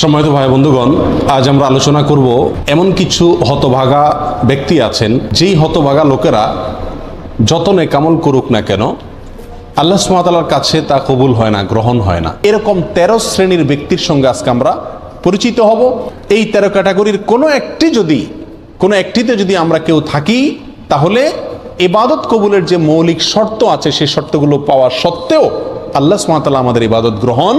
সম্মানিত ভাই বন্ধুগণ, আজ আমরা আলোচনা করব এমন কিছু হতভাগা ব্যক্তি আছেন, যেই হতভাগা লোকেরা যত নেকামল করুক না কেন আল্লাহ সুবহানাহু ওয়া তাআলার কাছে তা কবুল হয় না, গ্রহণ হয় না। এরকম 13 শ্রেণীর ব্যক্তির সঙ্গে আজকে আমরা পরিচিত হব। এই 13 ক্যাটাগরির কোনো একটিতে যদি আমরা কেউ থাকি, তাহলে ইবাদত কবুলের যে মৌলিক শর্ত আছে সেই শর্তগুলো পাওয়া সত্ত্বেও আল্লাহ সুবহানাহু ওয়া তাআলা আমাদের ইবাদত গ্রহণ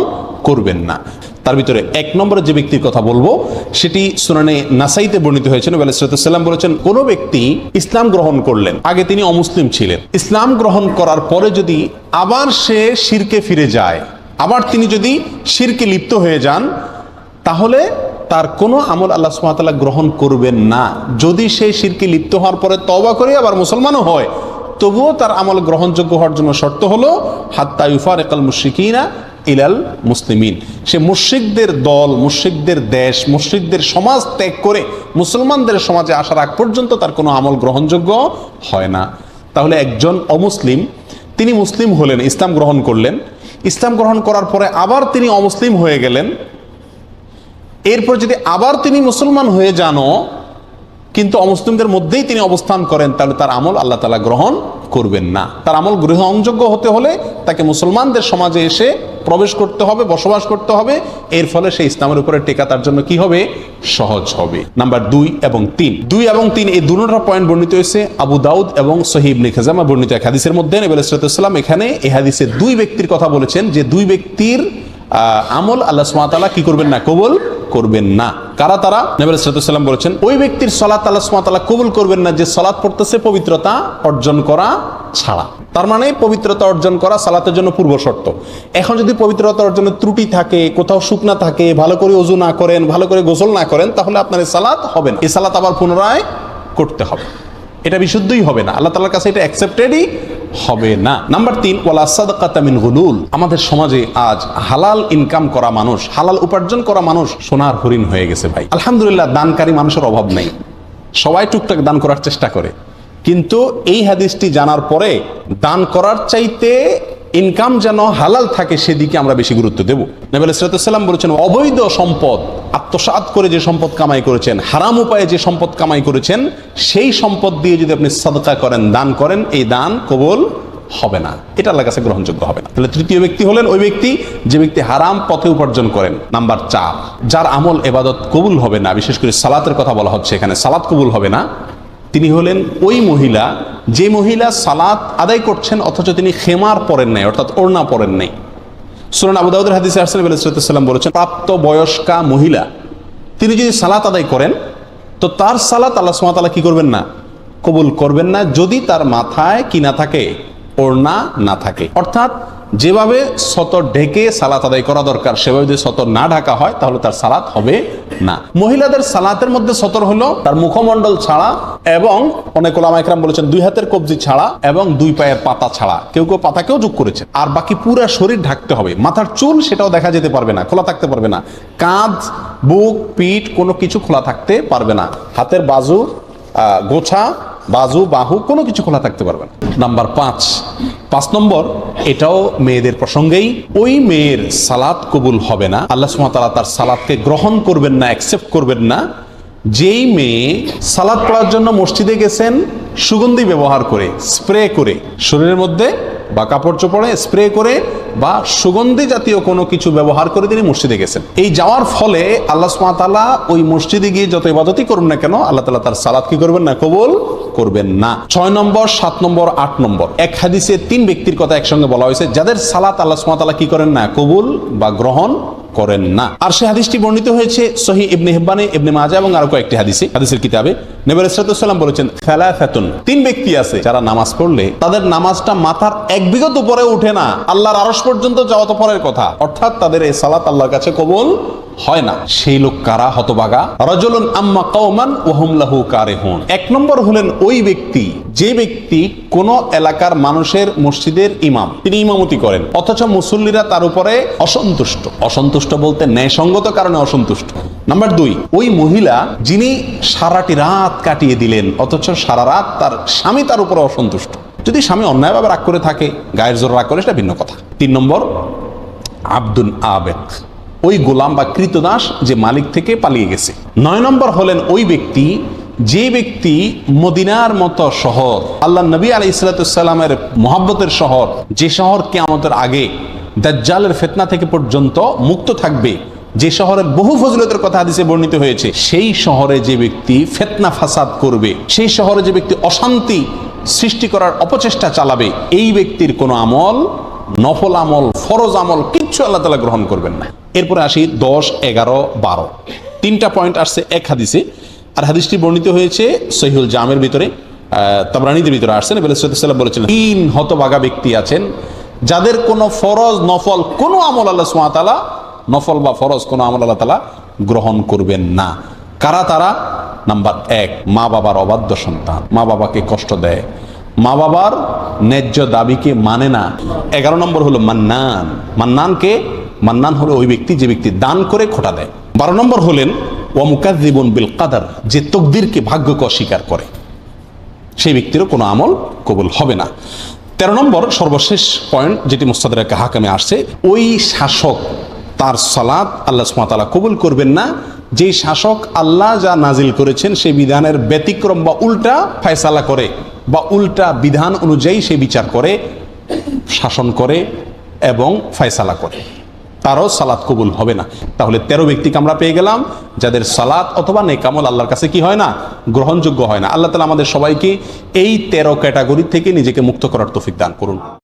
করবেন না। তার ভিতরে 1 নম্বরে যে ব্যক্তির কথা বলবো সেটি সুনানে নাসাইতে বর্ণিত হয়েছে। নবী আলাইহিস সালাম বলেছেন, কোন ব্যক্তি ইসলাম গ্রহণ করলেন, আগে তিনি অমুসলিম ছিলেন, ইসলাম গ্রহণ করার পরে যদি আবার সে শিরকে ফিরে যায়, আবার তিনি যদি শিরকে লিপ্ত হয়ে যান, তাহলে তার কোনো আমল আল্লাহ সুবহানাহু ওয়া তাআলা গ্রহণ করবেন না। যদি সে শিরকে লিপ্ত হওয়ার পরে তওবা করে আবার মুসলমানও হয়, তবুও তার আমল গ্রহণযোগ্য হওয়ার জন্য শর্ত হলো হাত্তা ইউফারিকাল মুশরিকিনা ইলাল মুসলিমিন। সে মুশরিকদের দল, মুশরিকদের দেশ, মুশরিকদের সমাজ ত্যাগ করে মুসলমানদের সমাজে আসার আগ পর্যন্ত তার কোনো আমল গ্রহণযোগ্য হয় না। তাহলে একজন অমুসলিম, তিনি মুসলিম হলেন, ইসলাম গ্রহণ করলেন, ইসলাম গ্রহণ করার পরে আবার তিনি অমুসলিম হয়ে গেলেন, এরপর যদি আবার তিনি মুসলমান হয়ে যানও কিন্তু অমুসলিমদের মধ্যেই তিনি অবস্থান করেন, তাহলে তার আমল আল্লাহ তাআলা গ্রহণ করবেন না। তার আমল গ্রহণযোগ্য হতে হলে তাকে মুসলমানদের সমাজে এসে প্রবেশ করতে হবে, বসবাস করতে হবে। এর ফলে সেই ইসলামের উপরে টেকা তার জন্য কি হবে? সহজ হবে। নাম্বার 2 এবং 3 এই দুটো পয়েন্ট বর্ণিত হয়েছে আবু দাউদ এবং সহিহ ইবনে খাজামা বর্ণিত এক হাদিসের মধ্যে। নবী আলাইহিস সালাম এখানে এই হাদিসে 2 ব্যক্তির কথা বলেছেন, যে 2 ব্যক্তির আমল আল্লাহ সুবহানাহু ওয়া তাআলা কি করবেন না? কবুল করবেন না। কারা তারা? নবী আলাইহিস সালাম বলেছেন, ওই ব্যক্তির সালাত আল্লাহ সুবহানাহু ওয়া তাআলা কবুল করবেন না যে সালাত পড়তেছে পবিত্রতা অর্জন করা ছাড়া। তার মানে পবিত্রতা অর্জন করা সালাতের জন্য পূর্ব শর্ত। এখন যদি পবিত্রতা অর্জনের ত্রুটি থাকে, কোথাও শুকনা থাকে, ভালো করে ওযু না করেন, ভালো করে গোসল না করেন, তাহলে আপনার এই সালাত হবে না। এই সালাত আবার পুনরায় করতে হবে, এটা বিশুদ্ধই হবে না, আল্লাহ তাআলার কাছে এটা অ্যাকসেপ্টেডই হবে না। নাম্বার 3, ওয়ালা সাদাকাতা মিন গুলুল। আমাদের সমাজে আজ হালাল ইনকাম করা মানুষ, হালাল উপার্জন করা মানুষ সোনার হরিণ হয়ে গেছে ভাই। আলহামদুলিল্লাহ, দানকারী মানুষের অভাব নেই, সবাই টুকটাক দান করার চেষ্টা করে, কিন্তু এই হাদিসটি জানার পরে দান করার চাইতে ইনকাম যেন হালাল থাকে সেদিকে আমরা বেশি গুরুত্ব দেব। নবী আলাইহিস সালাম বলেছেন, অবৈধ সম্পদ আত্মসাৎ করে যে সম্পদ কামাই করেছেন, হারাম উপায়ে যে সম্পদ কামাই করেছেন, সেই সম্পদ দিয়ে যদি আপনি সাদকা করেন, দান করেন, এই দান কবুল হবে না, এটা আল্লাহর কাছে গ্রহণযোগ্য হবে না। তাহলে 3য় ব্যক্তি হলেন ওই ব্যক্তি যে ব্যক্তি হারাম পথে উপার্জন করেন। নাম্বার 4, যার আমল ইবাদত কবুল হবে না, বিশেষ করে সালাতের কথা বলা হচ্ছে এখানে, সালাত কবুল হবে না, তিনি হলেন ওই মহিলা যে মহিলা সালাত আদায় করছেন অথচ তিনি খেমার পরেন নাই, অর্থাৎ ওড়না পরেন নাই। সুনান আবু দাউদের হাদিসে আসছে, নবী আলাইহিস সালাম বলেছেন, প্রাপ্ত বয়স্কা মহিলা তিনি যদি সালাত আদায় করেন তো তার সালাত আল্লাহ সুবহানাহু ওয়া তাআলা কি করবেন না? কবুল করবেন না, যদি তার মাথায় কি না থাকে? ওড়না না থাকে। অর্থাৎ যেভাবে সতর ঢেকে সালাত আদায় করা দরকার সেভাবে যদি সতর না ঢাকা হয় তাহলে তার সালাত হবে না। মহিলাদের সালাতের মধ্যে সতর হলো তার মুখমণ্ডল ছাড়া, এবং অনেক ওলামা ইকরাম বলেছেন 2 হাতের কবজি ছাড়া এবং 2 পায়ের পাতা ছাড়া, কেউ কেউ পাতাকেও যোগ করেছে। আর বাকি পুরো শরীর ঢাকতে হবে। মাথার চুল সেটাও দেখা যেতে পারবে না, খোলা থাকতে পারবে না। কাঁধ, বুক, পিঠ কোনো কিছু খোলা থাকতে পারবে না। হাতের বাজু, গোছা, বাজু, বাহু কোনো কিছু খোলা থাকতে পারবে না। নাম্বার 5 নম্বর, এটাও মেয়েদের প্রসঙ্গেই, ওই মেয়ের সালাত কবুল হবে না, আল্লাহ সুবহানাহু ওয়া তাআলা তার সালাতকে গ্রহণ করবেন না, অ্যাকসেপ্ট করবেন না, যেই মেয়ে সালাত পড়ার জন্য মসজিদে গেছেন সুগন্ধি ব্যবহার করে, স্প্রে করে শরীরের মধ্যে বা কাপড় চোপড়ে স্প্রে করে বা সুগন্ধি জাতীয় কোনো কিছু ব্যবহার করে তিনি মসজিদে গেছেন। এই যাওয়ার ফলে আল্লাহ সুবহানাহু ওয়া তাআলা ওই মসজিদে গিয়ে যত ইবাদতই করুন না কেন, আল্লাহ তাআলা তার সালাত কি করবেন না? কবুল করবেন না। 6 নম্বর, 7 নম্বর, 8 নম্বর, এক হাদিসে 3 ব্যক্তির কথা একসঙ্গে বলা হয়েছে যাদের সালাত আল্লাহ সুবহানাহু ওয়া তাআলা কি করেন না? কবুল বা গ্রহণ করেন না। আর সেই হাদিসটি বর্ণিত হয়েছে সহিহ ইবনে হিব্বানে, ইবনে মাজাহ এবং আরো কয়েকটি হাদিসের কিতাবে। নবী আলাইহিস সালাম বলেছেন, সালাসাতুন, 3 ব্যক্তি আছে যারা নামাজ পড়লে তাদের নামাজটা মাথার 1 বিঘত উপরে উঠে না, আল্লাহর আরশ পর্যন্ত যাওয়া তো পরের কথা, অর্থাৎ তাদের এই সালাত আল্লাহর কাছে কবুল হয় না। সেই লোক কারা? হতভাগা। রাজুলুন আম্মা কওমান ওয়া হুম লাহু কারিহুন। 1 নম্বর হলেন ওই ব্যক্তি যে ব্যক্তি কোন এলাকার মানুষের মসজিদের ইমাম, তিনি ইমামতি করেন অথচ মুসল্লিরা তার উপরে অসন্তুষ্ট বলতে ন্যায়সঙ্গত কারণে অসন্তুষ্ট। নাম্বার 2, ওই মহিলা যিনি সারাটি রাত কাটিয়ে দিলেন অথচ সারা রাত তার স্বামী তার উপরে অসন্তুষ্ট। যদি স্বামী অন্যায়ভাবে রাগ করে থাকে, গায়ের জোর রাগ করে, সেটা ভিন্ন কথা। 3 নম্বর, আব্দুন আবেক, ওই গোলাম বা কৃতদাস যে মালিক থেকে পালিয়ে গেছে। 9 নম্বর হলেন ওই ব্যক্তি যে ব্যক্তি মদিনার মতো শহর, আল্লাহ নবী আলাইহিস সালামের মহব্বতের শহর, যে শহর কিয়ামতের আগে দাজ্জালের ফিতনা থেকে পর্যন্ত মুক্ত থাকবে, যে শহরের বহু ফজিলতের কথা হাদিসে বর্ণিত হয়েছে, সেই শহরে যে ব্যক্তি ফিতনা ফাসাদ করবে, সেই শহরে যে ব্যক্তি অশান্তি সৃষ্টি করার অপচেষ্টা চালাবে, এই ব্যক্তির কোনো আমল, নফল আমল, ফরজ আমল কিচ্ছু আল্লাহ তাআলা গ্রহণ করবেন না। এরপরে আসি 10, 11, 12 তিনটা পয়েন্ট আসছে এক হাদিসে। আর হাদিসটি বর্ণিত হয়েছে সহিহুল জামের ভিতরে, তাবরানীদের ভিতরে আসছে। নবী সাল্লাল্লাহু আলাইহি ওয়াসাল্লাম বলেছেন, 3 হতভাগা ব্যক্তি আছেন যাদের কোনো ফরজ নফল কোনো আমল আল্লাহ সুবহানাহু ওয়া তাআলা, নফল বা ফরজ কোনো আমল আল্লাহ তাআলা গ্রহণ করবেন না। কারা তারা? নাম্বার 1, মা বাবার অবাধ্য সন্তান, মা বাবাকে কষ্ট দেয়, মা বাবার ন্যায্য দাবিকে মানে না। 11 নম্বর হলো মান্নান। মান্নানকে, মান্নান হলো ওই ব্যক্তি যে ব্যক্তি দান করে খোটা দেয়। 12 নম্বর হলেন ওয়া মুকাযযিবুন বিল কাদার, যে তকদিরকে, ভাগ্যকে অস্বীকার করে, সেই ব্যক্তিরও কোনো আমল কবুল হবে না। 13 নম্বর সর্বশেষ পয়েন্ট, যেটি মুস্তাদরাকে হাকামে আসছে, ওই শাসক, তার সালাত আল্লাহ সুবহানাহু ওয়া তাআলা কবুল করবেন না যেই শাসক আল্লাহ যা নাজিল করেছেন সেই বিধানের ব্যতিক্রম বা উল্টা ফয়সালা করে, বা উল্টা বিধান অনুযায়ী সে বিচার করে, শাসন করে এবং ফয়সালা করে, তারও সালাত কবুল হবে না। তাহলে 13 ব্যক্তিকে আমরা পেয়ে গেলাম যাদের সালাত অথবা নেক আমল আল্লাহর কাছে কি হয় না, গ্রহণযোগ্য হয় না। আল্লাহ তাআলা আমাদের সবাইকে এই 13 ক্যাটাগরি থেকে নিজেকে মুক্ত করার তৌফিক দান করুন।